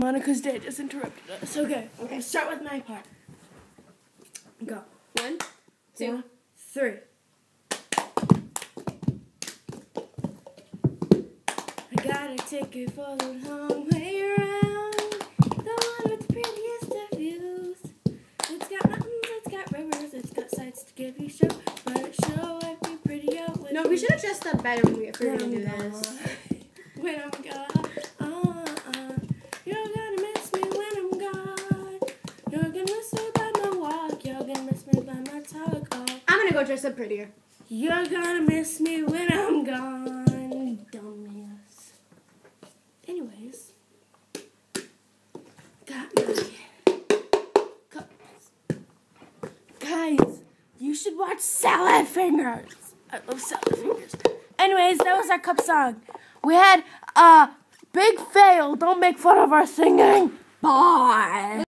Monica's dad just interrupted us. Okay. Start with my part. Go. 1, 2, 3. I got a ticket for the long way around. The one with the prettiest of views. It's got mountains, it's got rivers, it's got sights to give you show. But it sure would be pretty out with No, we should have dressed up better when we were going to do this. When I'm gone, you're gonna miss me when I'm gone. You're gonna miss me by my walk. You're gonna miss me by my talk. Oh, I'm going to go dress up prettier. you're gonna miss me when I'm gone, dumbass. Anyways, got my cups. Guys, you should watch Salad Fingers. I love Salad Fingers. Anyways, that was our cup song. We had a big fail. Don't make fun of our singing. Bye.